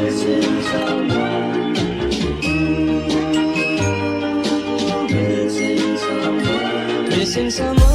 Missing someone.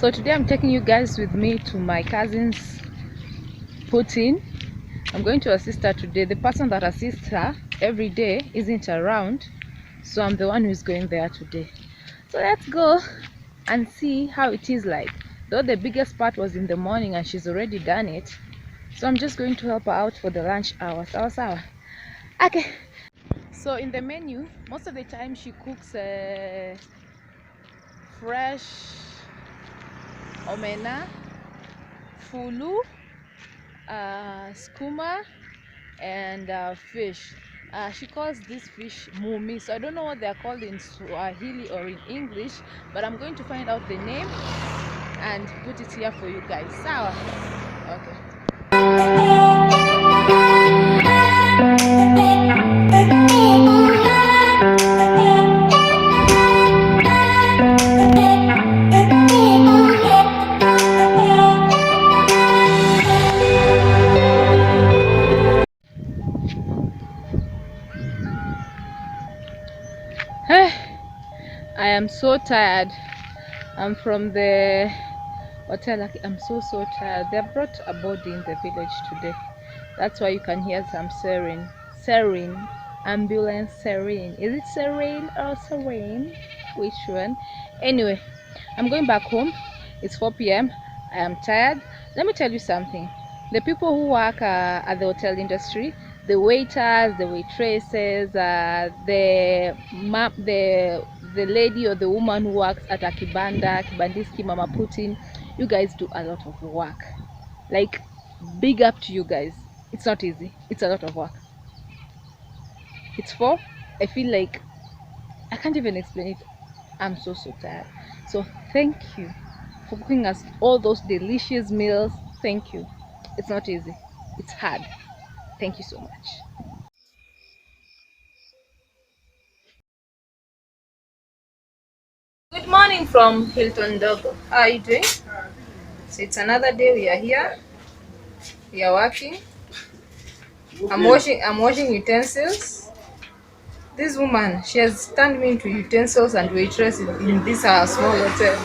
So today I'm taking you guys with me to my cousin's put-in. I'm going to assist her today. The person that assists her every day isn't around, so I'm the one who's going there today. So let's go and see how it is like. Though the biggest part was in the morning and she's already done it, so I'm just going to help her out for the lunch hour. Sawa. Okay. So in the menu, most of the time she cooks fresh omena, fulu, skuma, and fish. She calls this fish mumi, so I don't know what they are called in Swahili or in English, but I'm going to find out the name and put it here for you guys. Sawa. Okay. I am so tired. I'm from the hotel. I'm so tired. They have brought a body in the village today. That's why you can hear some siren, ambulance siren. Is it siren or siren? Which one? Anyway, I'm going back home. It's 4 p.m. I am tired. Let me tell you something. The people who work at the hotel industry, the waiters, the waitresses, the lady or the woman who works at a kibandiski, mama putin, you guys do a lot of work. Like, big up to you guys. It's not easy. It's a lot of work. It's 4. I feel like I can't even explain it. I'm so tired. So thank you for cooking us all those delicious meals. Thank you. It's not easy. It's hard. Thank you so much. Good morning from Hilton Dogo. How are you doing? So it's another day. We are here. We are working. I'm washing utensils. This woman, she has turned me into utensils and waitress in this small hotel.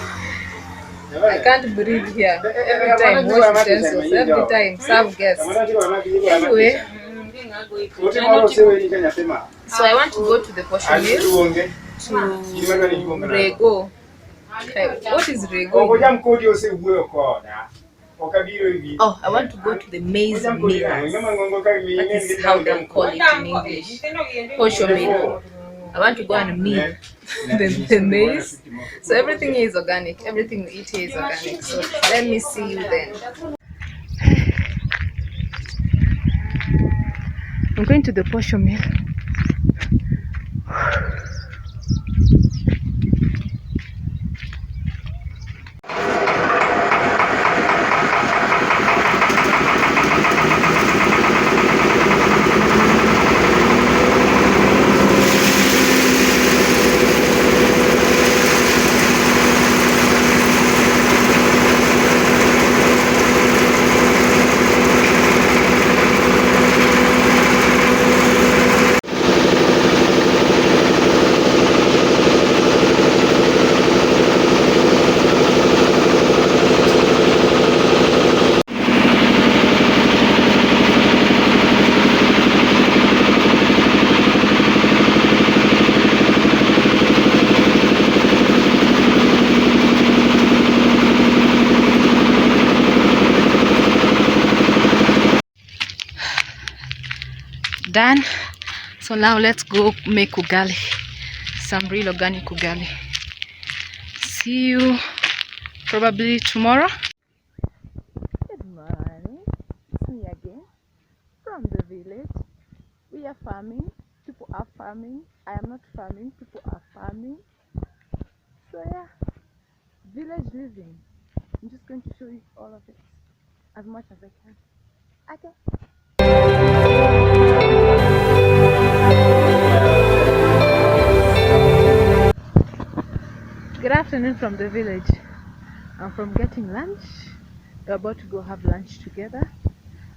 I can't breathe here. Every time wash utensils, every time serve guests. Anyway, so I want to go to the portion meal to Rego. What is Rego? Oh, I want to go to the maize meal. That is how they call it in English. POJO meal. I want to go and meal the maize. So everything is organic. Everything we eat here is organic. So let me see you then. I'm going to the POJO meal. done. So now let's go make ugali, some real organic ugali. See you probably tomorrow. Good morning, it's me again from the village. We are farming, people are farming. I am not farming, people are farming. So yeah, village living. I'm just going to show you all of it as much as I can. Okay. Good afternoon from the village. I'm from getting lunch. We're about to go have lunch together.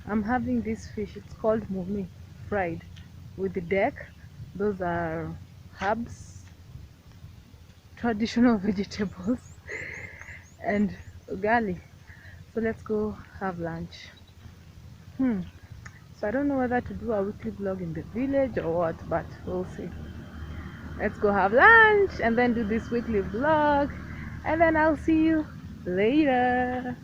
I'm having this fish, it's called mumi, fried with the deck. Those are herbs, traditional vegetables, and ugali. So let's go have lunch. So I don't know whether to do a weekly vlog in the village or what, but we'll see. Let's go have lunch and then do this weekly vlog, and then I'll see you later.